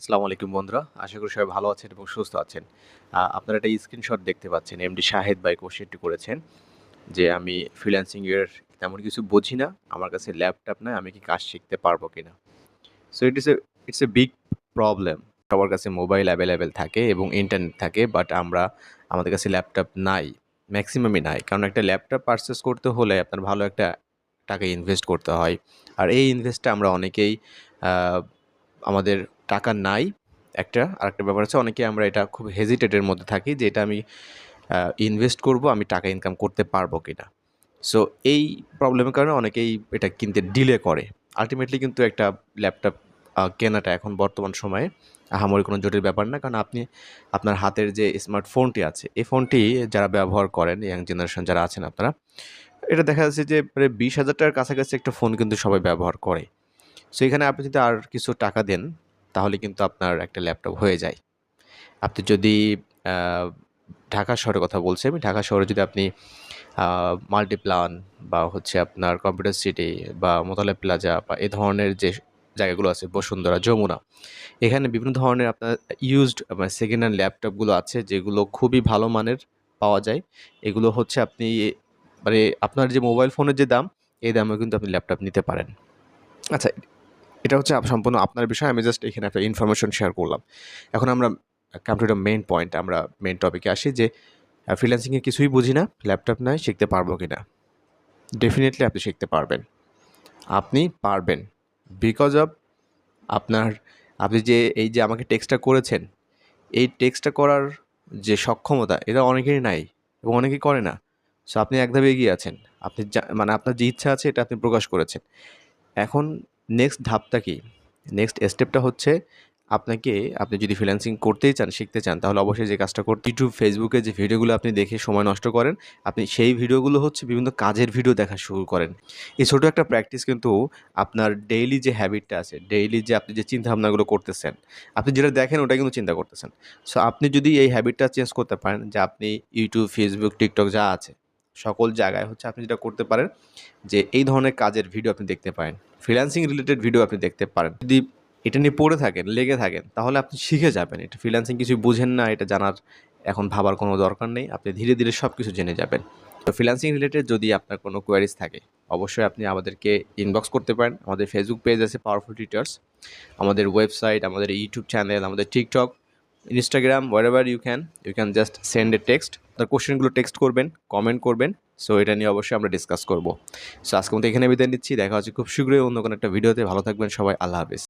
আসসালামু আলাইকুম বন্ধুরা, আশা করি সবাই ভালো আছেন এবং সুস্থ আছেন। আপনারা একটা স্ক্রিনশট দেখতে পাচ্ছেন। এমডি শাহেদ ভাই কোশ্চেনটি করেছেন যে, "আমি ফ্রিল্যান্সিং এর তেমন কিছু বুঝি না। আমার কাছে ল্যাপটপ নাই। আমি কি কাজ শিখতে পারবো কিনা?" So it's a big problem. সবার কাছে মোবাইল অ্যাভেলেবেল থাকে এবং ইন্টারনেট থাকে। বাট আমাদের কাছে ল্যাপটপ নাই। ম্যাক্সিমামই নাই। কারণ একটা ল্যাপটপ পারচেজ করতে হলে আপনার ভালো একটা টাকা ইনভেস্ট করতে হয়। আর এই ইনভেস্টটা আমরা অনেকেই আ আমাদের টাকা নাই একটা। আরেকটা ব্যাপার হচ্ছে অনেকে আমরা এটা খুব হেজিটেটের মধ্যে থাকি যে এটা আমি ইনভেস্ট করব, আমি টাকা ইনকাম করতে পারবো কিনা। সো এই প্রবলেমের কারণে অনেকেই এটা কিনতে ডিলে করে। আল্টিমেটলি কিন্তু একটা ল্যাপটপ কেনাটা এখন বর্তমান সময়ে আহামরি কোনো জটিল ব্যাপার না। কারণ আপনি আপনার হাতের যে স্মার্টফোনটি আছে, এই ফোনটি যারা ব্যবহার করেন, ইয়াং জেনারেশন যারা আছেন আপনারা, এটা দেখা যাচ্ছে যে প্রায় ৳২০,০০০ টাকার কাছাকাছি একটা ফোন কিন্তু সবাই ব্যবহার করে। সো এখানে আপনি যদি আর কিছু টাকা দেন, তাহলে কিন্তু আপনার একটা ল্যাপটপ হয়ে যায়। আপনি যদি আ ঢাকা শহরের কথা বলছি আমি। ঢাকা শহরে যদি আপনি আ মাল্টিপ্লান বা হচ্ছে আপনার কম্পিউটার সিটি বা মোতালেব প্লাজা বা এ ধরনের যে জায়গাগুলো আছে, বসুন্ধরা, যমুনা, এখানে বিভিন্ন ধরনের আপনার ইউজড মানে সেকেন্ড হ্যান্ড ল্যাপটপগুলো আছে যেগুলো খুবই ভালো মানের পাওয়া যায়। এগুলো হচ্ছে আপনি মানে আপনার যে মোবাইল ফোনের যে দাম, এই দামেও কিন্তু আপনি ল্যাপটপ নিতে পারেন। আচ্ছা, এটা হচ্ছে সম্পূর্ণ আপনার বিষয়। আমি জাস্ট এখানে একটা ইনফরমেশন শেয়ার করলাম। এখন আমরা come to the main point. আমরা মেইন টপিকে আসি যে ফ্রিল্যান্সিং এর কিছুই বুঝি না, ল্যাপটপ নাই, শিখতে পারবো কিনা? ডেফিনিটলি আপনি শিখতে পারবেন। আপনি পারবেন। বিকজ অফ আপনার আপনি যে এই যে আমাকে টেক্সটটা করেছেন, এই টেক্সটটা করার যে সক্ষমতা এটা অনেকেরই নাই এবং অনেকেই করে না। সো আপনি এক ধাপ এগিয়ে আছেন। আপনি মানে আপনার যে ইচ্ছা আছে এটা আপনি প্রকাশ করেছেন। এখন নেক্সট ধাপটা কি? নেক্সট স্টেপটা হচ্ছে আপনি যদি ফ্রিল্যান্সিং করতেই চান, শিখতে চান, তাহলে অবশ্যই যে কাজটা করতে YouTube, Facebook এ যে ভিডিওগুলো আপনি দেখে সময় নষ্ট করেন, আপনি সেই ভিডিওগুলো হচ্ছে বিভিন্ন কাজের ভিডিও দেখা শুরু করেন। এই ছোট একটা প্র্যাকটিস কিন্তু আপনার ডেইলি যে হ্যাবিটটা আছে, ডেইলি যে আপনি যে চিন্তাভাবনাগুলো করতেছেন, আপনি যেটা দেখেন ওটাই কিন্তু চিন্তা করতেছেন। সো আপনি যদি এই হ্যাবিটটা চেঞ্জ করতে পারেন যে আপনি YouTube, Facebook, TikTok যা আছে, সকল জায়গায় হচ্ছে আপনি যেটা করতে পারেন যে এই ধরনের কাজের ভিডিও আপনি দেখতে পারেন। ফ্রিল্যান্সিং রিলেটেড ভিডিও আপনি দেখতে পারেন। যদি এটা নিয়ে পড়ে থাকেন, লেগে থাকেন, তাহলে আপনি শিখে যাবেন। এটা ফ্রিল্যান্সিং কিছুই বুঝেন না, এটা জানার এখন ভাবার কোনো দরকার নেই। আপনি ধীরে, ধীরে সবকিছু জেনে যাবেন। তো ফ্রিল্যান্সিং রিলেটেড যদি আপনার কোনো কোয়েরিজ থাকে, অবশ্যই আপনি আমাদেরকে ইনবক্স করতে পারেন। আমাদের ফেসবুক পেজ আছে পাওয়ারফুল টিউটরস। আমাদের ওয়েবসাইট, আমাদের ইউটিউব চ্যানেল, আমাদের TikTok, Instagram, wherever you can just send a text. আপনার কোয়েশ্চেনগুলো টেক্সট করবেন, কমেন্ট করবেন। সো এটা নিয়ে অবশ্যই আমরা ডিসকাস করব। সো আজকের মতো এখানে বিদায় নিচ্ছি। দেখা হচ্ছে খুব শীঘ্রই অন্য কোনো একটা ভিডিওতে। ভালো থাকবেন সবাই। আল্লাহ হাফেজ।